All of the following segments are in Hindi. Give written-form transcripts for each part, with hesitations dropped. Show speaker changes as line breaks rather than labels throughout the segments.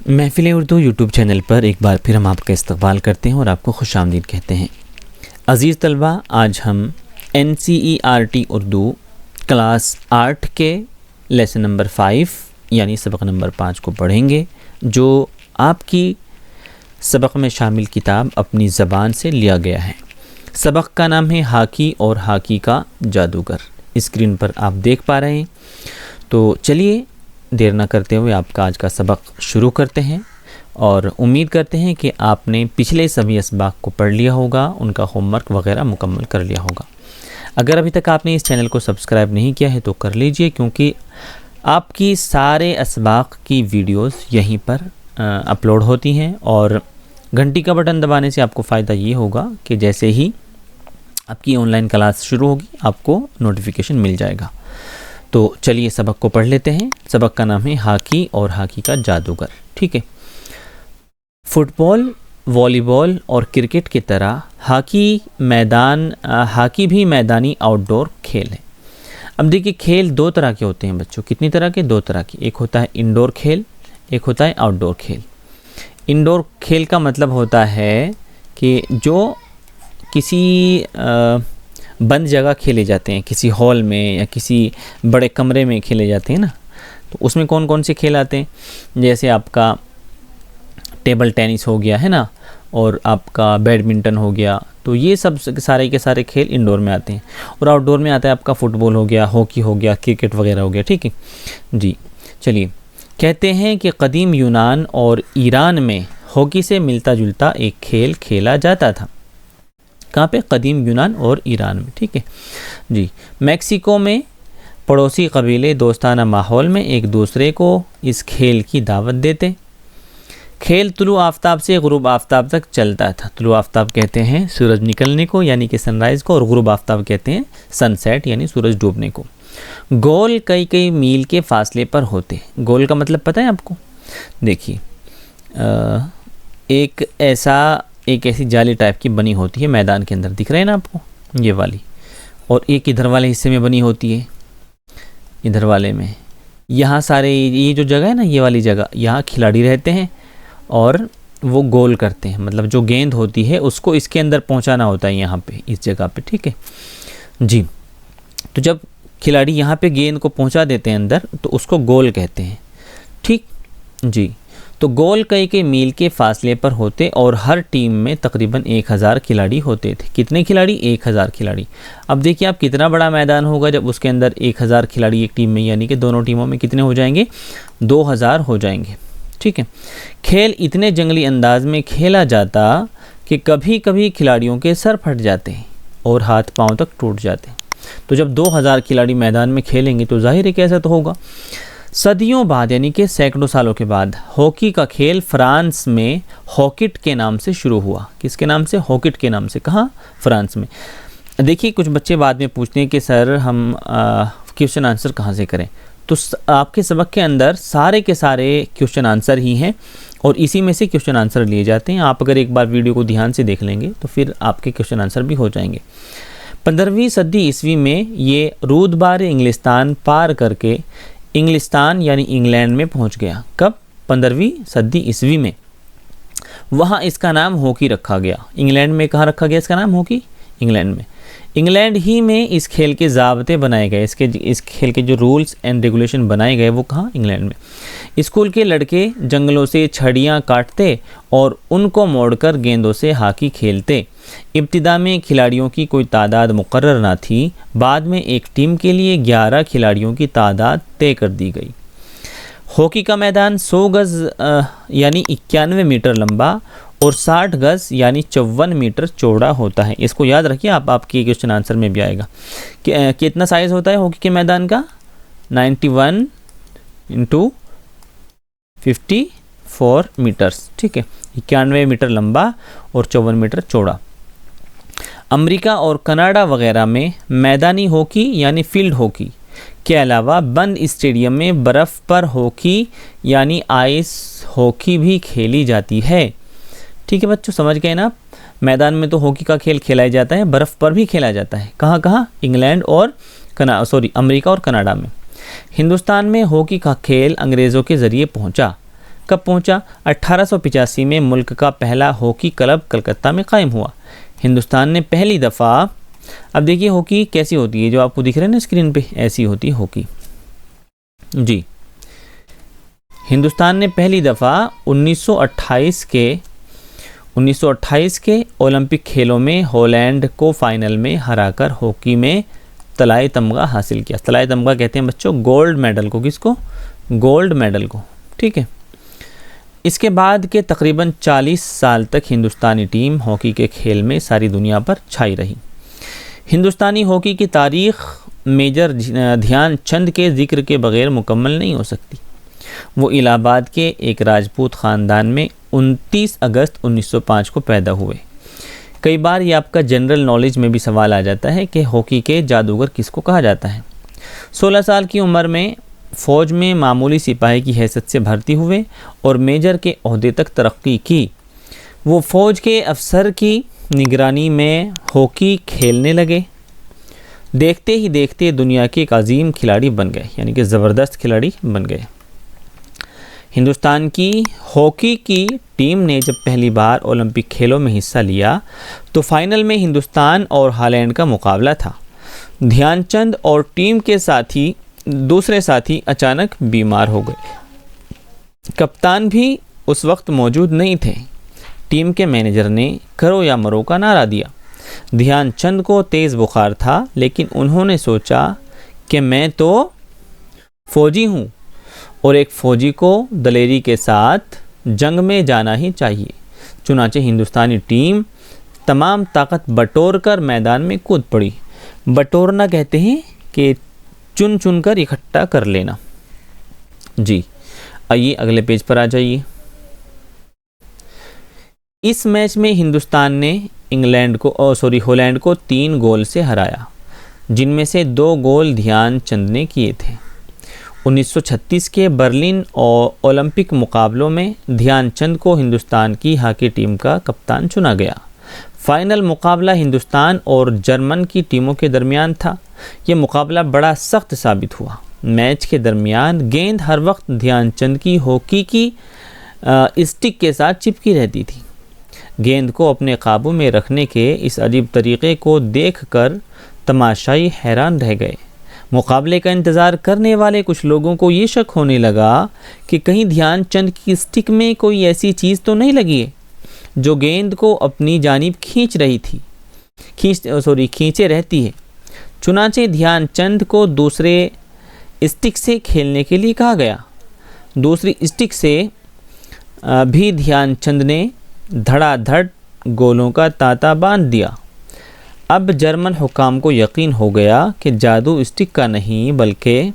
महफिल उर्दू यूट्यूब चैनल पर एक बार फिर हम आपका इस्तकबाल करते हैं और आपको खुशामदीद कहते हैं। अज़ीज़ तलबा, आज हम NCERT उर्दू क्लास 8 के लेसन नंबर 5 यानी सबक नंबर 5 को पढ़ेंगे, जो आपकी सबक में शामिल किताब अपनी ज़बान से लिया गया है। सबक का नाम है हाकी और हाकी का जादूगर। स्क्रीन पर आप देख पा रहे हैं। तो चलिए देर ना करते हुए आपका आज का सबक शुरू करते हैं और उम्मीद करते हैं कि आपने पिछले सभी असबाक को पढ़ लिया होगा, उनका होमवर्क वगैरह मुकम्मल कर लिया होगा। अगर अभी तक आपने इस चैनल को सब्सक्राइब नहीं किया है तो कर लीजिए, क्योंकि आपकी सारे असबाक की वीडियोस यहीं पर अपलोड होती हैं और घंटी का बटन दबाने से आपको फ़ायदा ये होगा कि जैसे ही आपकी ऑनलाइन क्लास शुरू होगी आपको नोटिफिकेशन मिल जाएगा। तो चलिए सबक को पढ़ लेते हैं। सबक का नाम है हाकी और हाकी का जादूगर। ठीक है। फुटबॉल, वॉलीबॉल और क्रिकेट की तरह हाकी भी मैदानी आउटडोर खेल है। अब देखिए, खेल दो तरह के होते हैं बच्चों। कितनी तरह के? दो तरह के। एक होता है इंडोर खेल, एक होता है आउटडोर खेल। इंडोर खेल का मतलब होता है कि जो किसी बंद जगह खेले जाते हैं, किसी हॉल में या किसी बड़े कमरे में खेले जाते हैं ना। तो उसमें कौन कौन से खेल आते हैं? जैसे आपका टेबल टेनिस हो गया है ना, और आपका बैडमिंटन हो गया। तो ये सब सारे के सारे खेल इंडोर में आते हैं। और आउटडोर में आता है आपका फुटबॉल हो गया, हॉकी हो गया, क्रिकेट वगैरह हो गया। ठीक है जी। चलिए, कहते हैं कि कदीम यूनान और ईरान में हॉकी से मिलता जुलता एक खेल खेला जाता था। कहाँ पे? कदीम यूनान और ईरान में। ठीक है जी। मैक्सिको में पड़ोसी कबीले दोस्ताना माहौल में एक दूसरे को इस खेल की दावत देते। खेल तुलु आफ्ताब से गुरूब आफ्ताब तक चलता था। तुलु आफ्ताब कहते हैं सूरज निकलने को यानी कि सनराइज़ को, और गुरूब आफ्ताब कहते हैं सनसेट यानी सूरज डूबने को। गोल कई कई मील के फासले पर होते। गोल का मतलब पता है आपको? देखिए, एक ऐसी जाली टाइप की बनी होती है मैदान के अंदर, दिख रहे हैं ना आपको, ये वाली। और एक इधर वाले हिस्से में बनी होती है, इधर वाले में। यहाँ सारे ये जो जगह है ना, ये वाली जगह, यहाँ खिलाड़ी रहते हैं और वो गोल करते हैं। मतलब जो गेंद होती है उसको इसके अंदर पहुँचाना होता है, यहाँ पे इस जगह पे। ठीक है जी। तो जब खिलाड़ी यहाँ पे गेंद को पहुँचा देते हैं अंदर, तो उसको गोल कहते हैं। ठीक जी। तो गोल कई के मील के फासले पर होते और हर टीम में तकरीबन 1000 खिलाड़ी होते थे। कितने खिलाड़ी? 1000 खिलाड़ी। अब देखिए आप, कितना बड़ा मैदान होगा जब उसके अंदर 1000 खिलाड़ी एक टीम में, यानी कि दोनों टीमों में कितने हो जाएंगे? 2000 हो जाएंगे। ठीक है। खेल इतने जंगली अंदाज में खेला जाता कि कभी कभी खिलाड़ियों के सर फट जाते हैं और हाथ पाँव तक टूट जाते हैं। तो जब 2000 खिलाड़ी मैदान में खेलेंगे तो जाहिर है कि ऐसा तो होगा। सदियों बाद यानी कि सैकड़ों सालों के बाद हॉकी का खेल फ्रांस में हॉकिट के नाम से शुरू हुआ। किसके नाम से? हॉकिट के नाम से। कहाँ? फ्रांस में। देखिए, कुछ बच्चे बाद में पूछते हैं कि सर हम क्वेश्चन आंसर कहाँ से करें। तो आपके सबक के अंदर सारे के सारे क्वेश्चन आंसर ही हैं और इसी में से क्वेश्चन आंसर लिए जाते हैं। आप अगर एक बार वीडियो को ध्यान से देख लेंगे तो फिर आपके क्वेश्चन आंसर भी हो जाएंगे। 15वीं सदी ईस्वी में ये रूदबार इंग्लिस्तान पार करके इंग्लिस्तान यानी इंग्लैंड में पहुंच गया। कब? 15वीं सदी ईस्वी में। वहाँ इसका नाम हॉकी रखा गया। इंग्लैंड में कहाँ रखा गया इसका नाम? हॉकी, इंग्लैंड में। इंग्लैंड ही में इस खेल के ज़ाब्ते बनाए गए, इस खेल के जो रूल्स एंड रेगुलेशन बनाए गए वो कहाँ? इंग्लैंड में। स्कूल के लड़के जंगलों से छड़ियाँ काटते और उनको मोड़कर गेंदों से हॉकी खेलते। इब्तिदा में खिलाड़ियों की कोई तादाद मुकर्रर ना थी। बाद में एक टीम के लिए 11 खिलाड़ियों की तादाद तय कर दी गई। हॉकी का मैदान 100 गज यानी 91 मीटर लंबा और 60 गज यानी 54 मीटर चौड़ा होता है। इसको याद रखिए, आपके क्वेश्चन आंसर में भी आएगा कि कितना साइज़ होता है हॉकी के मैदान का? 91 × 54 मीटर्स। ठीक है। 91 मीटर लंबा और 54 मीटर चौड़ा। अमेरिका और कनाडा वगैरह में मैदानी हॉकी यानी फील्ड हॉकी के अलावा बंद स्टेडियम में बर्फ़ पर हॉकी यानी आइस हॉकी भी खेली जाती है। ठीक है बच्चों, समझ गए ना? मैदान में तो हॉकी का खेल खेला जाता है, बर्फ़ पर भी खेला जाता है। कहाँ कहाँ? इंग्लैंड और अमेरिका और कनाडा में। हिंदुस्तान में हॉकी का खेल अंग्रेज़ों के ज़रिए पहुँचा। कब पहुंचा? 1885 में मुल्क का पहला हॉकी क्लब कलकत्ता में कायम हुआ। हिंदुस्तान ने पहली दफ़ा, अब देखिए हॉकी कैसी होती है, जो आपको दिख रहा है ना स्क्रीन पे, ऐसी होती है हॉकी जी। हिंदुस्तान ने पहली दफ़ा 1928 के ओलंपिक खेलों में हॉलैंड को फाइनल में हराकर हॉकी में तलाए तमगा हासिल किया। तलाए तमगा कहते हैं बच्चों गोल्ड मेडल को, किसको? गोल्ड मेडल को, ठीक है। इसके बाद के तकरीबन 40 साल तक हिंदुस्तानी टीम हॉकी के खेल में सारी दुनिया पर छाई रही। हिंदुस्तानी हॉकी की तारीख़ मेजर ध्यानचंद के ज़िक्र के बग़ैर मुकम्मल नहीं हो सकती। वो इलाहाबाद के एक राजपूत ख़ानदान में 29 अगस्त 1905 को पैदा हुए। कई बार ये आपका जनरल नॉलेज में भी सवाल आ जाता है कि हॉकी के जादूगर किसको कहा जाता है। 16 साल की उम्र में फ़ौज में मामूली सिपाही की हैसियत से भर्ती हुए और मेजर के ओहदे तक तरक्की की। वो फ़ौज के अफसर की निगरानी में हॉकी खेलने लगे। देखते ही देखते दुनिया के एक अजीम खिलाड़ी बन गए, यानी कि ज़बरदस्त खिलाड़ी बन गए। हिंदुस्तान की हॉकी की टीम ने जब पहली बार ओलंपिक खेलों में हिस्सा लिया तो फाइनल में हिंदुस्तान और हॉलैंड का मुकाबला था। ध्यानचंद और टीम के दूसरे साथी अचानक बीमार हो गए। कप्तान भी उस वक्त मौजूद नहीं थे। टीम के मैनेजर ने करो या मरो का नारा दिया। ध्यानचंद को तेज़ बुखार था, लेकिन उन्होंने सोचा कि मैं तो फ़ौजी हूँ और एक फ़ौजी को दलेरी के साथ जंग में जाना ही चाहिए। चुनांचे हिंदुस्तानी टीम तमाम ताकत बटोर कर मैदान में कूद पड़ी। बटोरना कहते हैं कि चुन चुन कर इकट्ठा कर लेना जी। आइए अगले पेज पर आ जाइए। इस मैच में हिंदुस्तान ने हॉलैंड को 3 गोल से हराया, जिनमें से 2 गोल ध्यानचंद ने किए थे। 1936 के बर्लिन ओलंपिक मुकाबलों में ध्यानचंद को हिंदुस्तान की हॉकी टीम का कप्तान चुना गया। फाइनल मुकाबला हिंदुस्तान और जर्मन की टीमों के दरमियान था। ये मुकाबला बड़ा सख्त साबित हुआ। मैच के दरमियान गेंद हर वक्त ध्यानचंद की हॉकी की स्टिक के साथ चिपकी रहती थी। गेंद को अपने काबू में रखने के इस अजीब तरीक़े को देखकर तमाशाई हैरान रह गए। मुकाबले का इंतज़ार करने वाले कुछ लोगों को ये शक होने लगा कि कहीं ध्यानचंद की स्टिक में कोई ऐसी चीज़ तो नहीं लगी है जो गेंद को अपनी जानिब खींचे रहती है। चुनांचे ध्यानचंद को दूसरे स्टिक से खेलने के लिए कहा गया। दूसरी स्टिक से भी ध्यानचंद ने धड़ाधड़ गोलों का तांता बांध दिया। अब जर्मन हुकाम को यकीन हो गया कि जादू स्टिक का नहीं बल्कि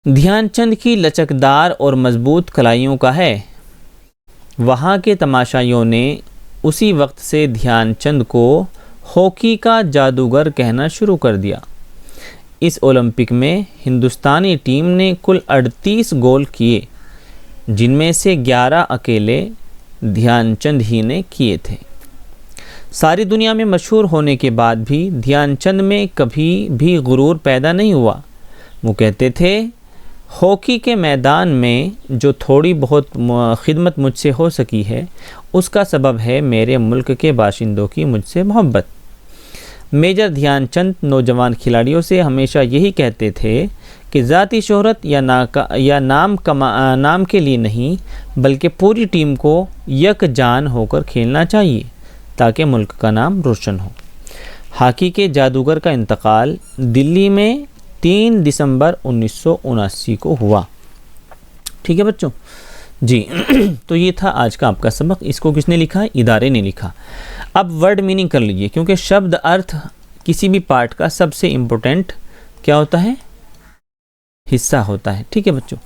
ध्यानचंद की लचकदार और मजबूत कलाइयों का है। वहाँ के तमाशाइयों ने उसी वक्त से ध्यानचंद को हॉकी का जादूगर कहना शुरू कर दिया। इस ओलंपिक में हिंदुस्तानी टीम ने कुल 38 गोल किए, जिनमें से 11 अकेले ध्यानचंद ही ने किए थे। सारी दुनिया में मशहूर होने के बाद भी ध्यानचंद में कभी भी गुरूर पैदा नहीं हुआ। वो कहते थे, हॉकी के मैदान में जो थोड़ी बहुत खिदमत मुझसे हो सकी है उसका सबब है मेरे मुल्क के बाशिंदों की मुझसे मोहब्बत। मेजर ध्यानचंद नौजवान खिलाड़ियों से हमेशा यही कहते थे कि ज़ाती शोहरत या नाम के लिए नहीं बल्कि पूरी टीम को यकजान होकर खेलना चाहिए ताकि मुल्क का नाम रोशन हो। हॉकी के जादूगर का इंतकाल दिल्ली में 3 दिसंबर 1979 को हुआ। ठीक है बच्चों जी। तो ये था आज का आपका सबक। इसको किसने लिखा है? इदारे ने लिखा। अब वर्ड मीनिंग कर लीजिए, क्योंकि शब्द अर्थ किसी भी पार्ट का सबसे इम्पोर्टेंट क्या होता है? हिस्सा होता है। ठीक है बच्चों,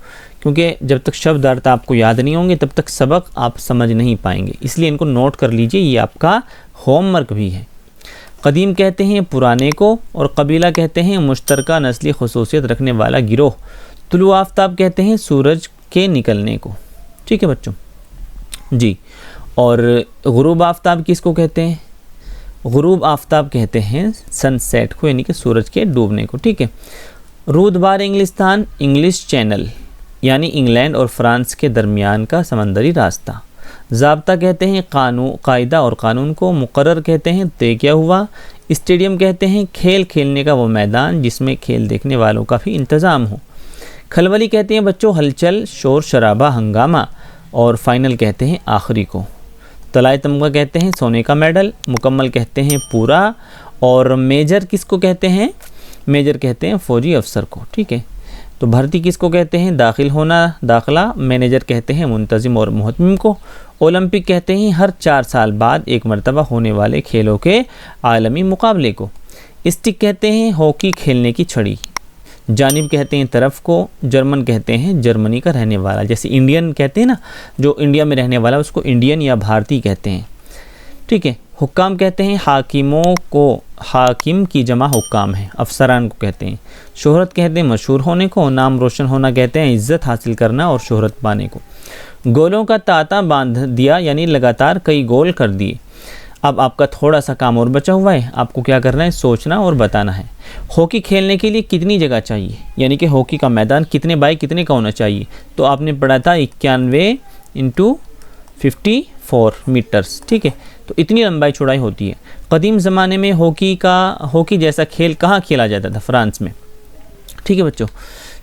क्योंकि जब तक शब्द अर्थ आपको याद नहीं होंगे तब तक सबक आप समझ नहीं पाएंगे, इसलिए इनको नोट कर लीजिए, ये आपका होमवर्क भी है। कदीम कहते हैं पुराने को और कबीला कहते हैं मुश्तरका नस्ली खसूसियत रखने वाला गिरोह। तुलु आफ्ताब कहते हैं सूरज के निकलने को। ठीक है बच्चों जी। और गुरूब आफ्ताब किसको कहते हैं? गुरूब आफ्ताब कहते हैं सनसेट को, यानी कि सूरज के डूबने को। ठीक है। रूदबार इंग्लिस्तान, इंग्लिश चैनल यानी इंग्लैंड और फ्रांस के दरमियान का समंदरी रास्ता। ज़ाब्ता कहते हैं कायदा और कानून को। मुकर्रर कहते हैं तय किया हुआ। स्टेडियम कहते हैं खेल खेलने का वो मैदान जिसमें खेल देखने वालों का भी इंतज़ाम हो। खलबली कहते हैं बच्चों हलचल, शोर शराबा, हंगामा। और फाइनल कहते हैं आखिरी को। तलाए तमगा कहते हैं सोने का मेडल। मुकम्मल कहते हैं पूरा। और मेजर किसको कहते हैं? मेजर कहते हैं फौजी अफसर को। ठीक है, तो भर्ती किसको कहते हैं? दाखिल होना, दाखिला। मैनेजर कहते हैं मुंतजिम और मुहतमिम को। ओलंपिक कहते हैं हर 4 साल बाद एक मरतबा होने वाले खेलों के आलमी मुकाबले को। स्टिक कहते हैं हॉकी खेलने की छड़ी। जानिब कहते हैं तरफ को। जर्मन कहते हैं जर्मनी का रहने वाला। जैसे इंडियन कहते हैं ना, जो इंडिया में रहने वाला उसको इंडियन या भारतीय कहते हैं। ठीक है, हुक्काम कहते हैं हाकिमों को। हाकिम की जमा हुक्काम है, अफसरान को कहते हैं। शोहरत कहते हैं मशहूर होने को। नाम रोशन होना कहते हैं इज़्ज़त हासिल करना और शोहरत पाने को। गोलों का तांता बांध दिया यानी लगातार कई गोल कर दिए। अब आपका थोड़ा सा काम और बचा हुआ है, आपको क्या करना है? सोचना और बताना है। हॉकी खेलने के लिए कितनी जगह चाहिए, यानी कि हॉकी का मैदान कितने बाई कितने का होना चाहिए? तो आपने पढ़ा था 91 × 54 मीटर्स। ठीक है, तो इतनी लंबाई चौड़ाई होती है। कदीम ज़माने में हॉकी जैसा खेल कहाँ खेला जाता था? फ्रांस में। ठीक है बच्चों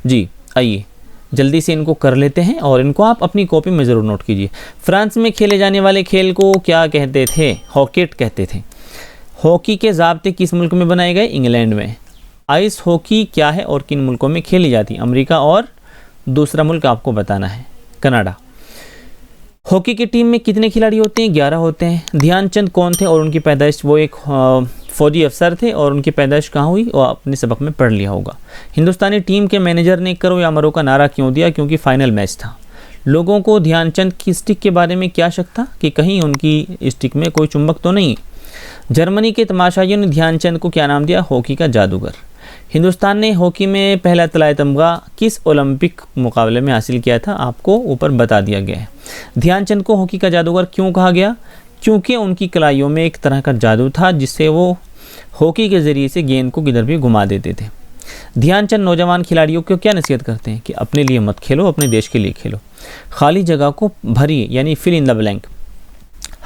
जी, आइए जल्दी से इनको कर लेते हैं और इनको आप अपनी कॉपी में ज़रूर नोट कीजिए। फ्रांस में खेले जाने वाले खेल को क्या कहते थे? हॉकेट कहते थे। हॉकी के ज़ाब्ते किस मुल्क में बनाए गए? इंग्लैंड में। आइस हॉकी क्या है और किन मुल्कों में खेली जाती है? अमेरिका और दूसरा मुल्क आपको बताना है, कनाडा। हॉकी की टीम में कितने खिलाड़ी होते हैं? 11 होते हैं। ध्यानचंद कौन थे और उनकी पैदाइश? वो एक फ़ौजी अफसर थे और उनकी पैदाइश कहाँ हुई? वो अपने सबक में पढ़ लिया होगा। हिंदुस्तानी टीम के मैनेजर ने करो या मरो का नारा क्यों दिया? क्योंकि फाइनल मैच था। लोगों को ध्यानचंद की स्टिक के बारे में क्या शक था कि कहीं उनकी स्टिक में कोई चुंबक तो नहीं? जर्मनी के तमाशाइयों ने ध्यानचंद को क्या नाम दिया? हॉकी का जादूगर। हिंदुस्तान ने हॉकी में पहला तलाए तमगा किस ओलंपिक मुकाबले में हासिल किया था? आपको ऊपर बता दिया गया है। ध्यानचंद को हॉकी का जादूगर क्यों कहा गया? क्योंकि उनकी कलाइयों में एक तरह का जादू था जिससे वो हॉकी के ज़रिए से गेंद को किधर भी घुमा देते थे। ध्यानचंद नौजवान खिलाड़ियों को क्या नसीहत करते हैं? कि अपने लिए मत खेलो, अपने देश के लिए खेलो। खाली जगह को भरिए यानी fill in the blank.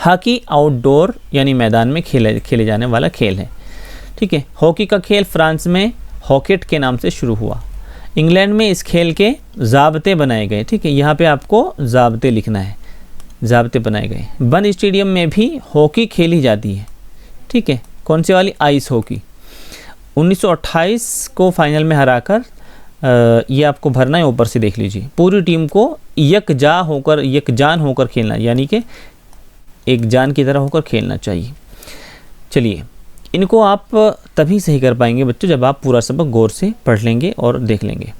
Hockey outdoor यानी मैदान में खेले जाने वाला खेल है। ठीक है, हॉकी का खेल फ्रांस में हॉकेट के नाम से शुरू हुआ। इंग्लैंड में इस खेल के ज़ाब्ते बनाए गए। ठीक है, यहाँ पे आपको ज़ाब्ते लिखना है, ज़ाब्ते बनाए गए। बंद स्टेडियम में भी हॉकी खेली जाती है। ठीक है, कौन सी वाली? Ice hockey. 1928 को फाइनल में हराकर ये आपको भरना है, ऊपर से देख लीजिए। पूरी टीम को यकजान होकर खेलना, यानी कि एक जान की तरह होकर खेलना चाहिए। चलिए, इनको आप तभी सही कर पाएंगे बच्चों जब आप पूरा सबक गौर से पढ़ लेंगे और देख लेंगे।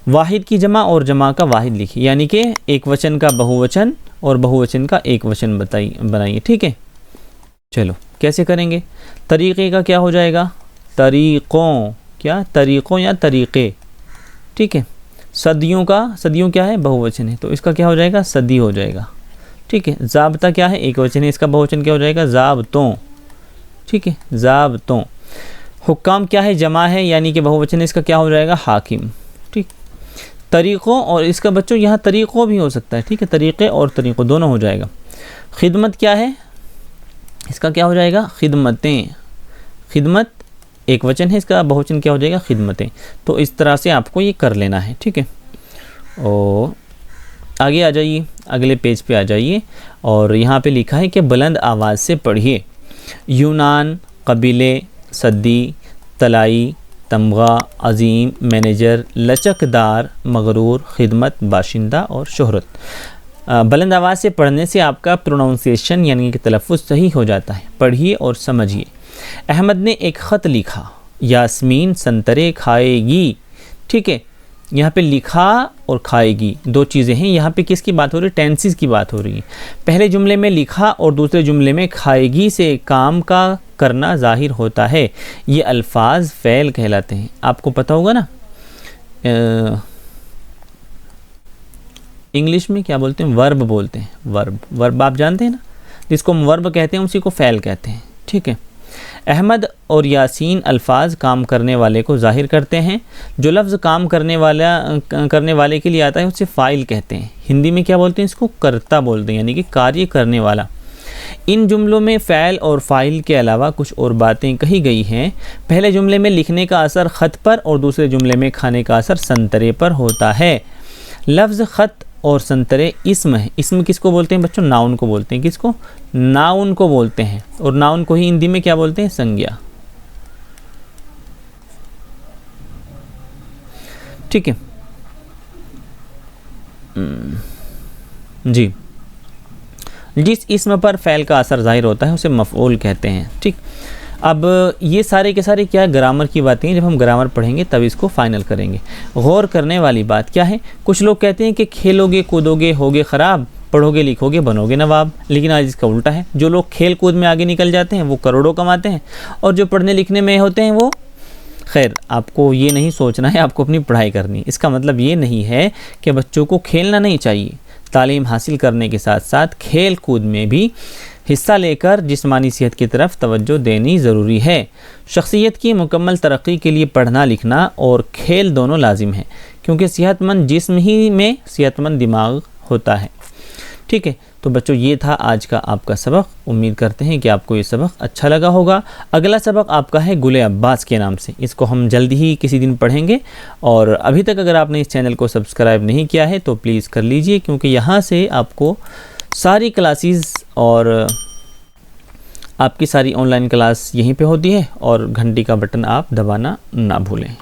वाहिद की जमा और जमा का वाहिद लिखिए, यानी कि एक वचन का बहुवचन और बहुवचन का एक वचन बनाइए। ठीक है, चलो कैसे करेंगे? तरीक़े का क्या हो जाएगा? तरीक़ों। क्या? तरीक़ों या तरीक़े। ठीक है, सदियों क्या है? बहुवचन है, तो इसका क्या हो जाएगा? सदी हो जाएगा। ठीक है, ज़ाब्ता क्या है? एक वचन है, इसका बहुवचन क्या हो जाएगा? ज़ाब्तों। ठीक है, ज़ाब्तों। हुक्काम क्या है? जमा है, यानी कि बहुवचन है, इसका क्या हो जाएगा? हाकिम। ठीक, तरीक़ों और इसका बच्चों यहाँ तरीक़ों भी हो सकता है। ठीक है, तरीक़े और तरीक़ों दोनों हो जाएगा। खिदमत क्या है? इसका क्या हो जाएगा? खिदमतें। खिदमत एक वचन है, इसका बहुवचन क्या हो जाएगा? खिदमतें। तो इस तरह से आपको ये कर लेना है। ठीक है, और आगे आ जाइए, अगले पेज पे आ जाइए और यहाँ पे लिखा है कि बुलंद आवाज़ से पढ़िए। यूनान, कबीले, सदी, तलाई, तमगा, अजीम, मैनेजर, लचकदार, मगरूर, खिदमत, बाशिंदा और शोहरत। बुलंद आवाज़ से पढ़ने से आपका प्रोनाउंसिएशन यानी कि तलफ़्फ़ुज़ सही हो जाता है। पढ़िए और समझिए। अहमद ने एक ख़त लिखा। यास्मीन संतरे खाएगी। ठीक है, यहाँ पे लिखा और खाएगी दो चीज़ें हैं। यहाँ पे किसकी बात हो रही है? टेंसेस की बात हो रही है। पहले जुमले में लिखा और दूसरे जुमले में खाएगी से काम का करना ज़ाहिर होता है। ये अल्फाज फ़ेल कहलाते हैं। आपको पता होगा ना, इंग्लिश में क्या बोलते हैं? वर्ब बोलते हैं। वर्ब आप जानते हैं ना, जिसको हम वर्ब कहते हैं उसी को फ़ेल कहते हैं। ठीक है, अहमद और यासीन अल्फाज काम करने वाले को ज़ाहिर करते हैं। जो लफ्ज़ काम करने वाले के लिए आता है उसे फ़ाइल कहते हैं। हिंदी में क्या बोलते हैं? इसको कर्ता बोलते हैं, यानी कि कार्य करने वाला। इन जुमलों में फ़ैल और फ़ाइल के अलावा कुछ और बातें कही गई हैं। पहले जुमले में लिखने का असर ख़त पर और दूसरे जुमले में खाने का असर संतरे पर होता है। लफ्ज़ ख़त और संतरे इस्म है। इस्म किसको बोलते हैं बच्चों? नाउन को बोलते हैं। किसको? नाउन को बोलते हैं। और नाउन को ही हिंदी में क्या बोलते हैं? संज्ञा। ठीक है जी। जिस इस्म पर फ़ैल का असर ज़ाहिर होता है उसे मफ़ऊल कहते हैं। ठीक, अब ये सारे के सारे क्या ग्रामर की बातें हैं। जब हम ग्रामर पढ़ेंगे तब इसको फाइनल करेंगे। गौर करने वाली बात क्या है? कुछ लोग कहते हैं कि खेलोगे कूदोगे होगे ख़राब, पढ़ोगे लिखोगे बनोगे नवाब, लेकिन आज इसका उल्टा है। जो लोग खेल कूद में आगे निकल जाते हैं वो करोड़ों कमाते हैं, और जो पढ़ने लिखने में होते हैं वो खैर। आपको ये नहीं सोचना है, आपको अपनी पढ़ाई करनी है। इसका मतलब ये नहीं है कि बच्चों को खेलना नहीं चाहिए। तालीम हासिल करने के साथ साथ खेल कूद में भी हिस्सा लेकर जिस्मानी सेहत की तरफ तवज्जो देनी ज़रूरी है। शख्सियत की मुकम्मल तरक्की के लिए पढ़ना लिखना और खेल दोनों लाजिम है, क्योंकि सेहतमंद जिस्म ही में सेहतमंद दिमाग होता है। ठीक है, तो बच्चों ये था आज का आपका सबक। उम्मीद करते हैं कि आपको ये सबक अच्छा लगा होगा। अगला सबक आपका है गुले अब्बास के नाम से। इसको हम जल्दी ही किसी दिन पढ़ेंगे। और अभी तक अगर आपने इस चैनल को सब्सक्राइब नहीं किया है तो प्लीज़ कर लीजिए, क्योंकि यहाँ से आपको सारी क्लासेस और आपकी सारी ऑनलाइन क्लास यहीं पे होती है। और घंटी का बटन आप दबाना ना भूलें।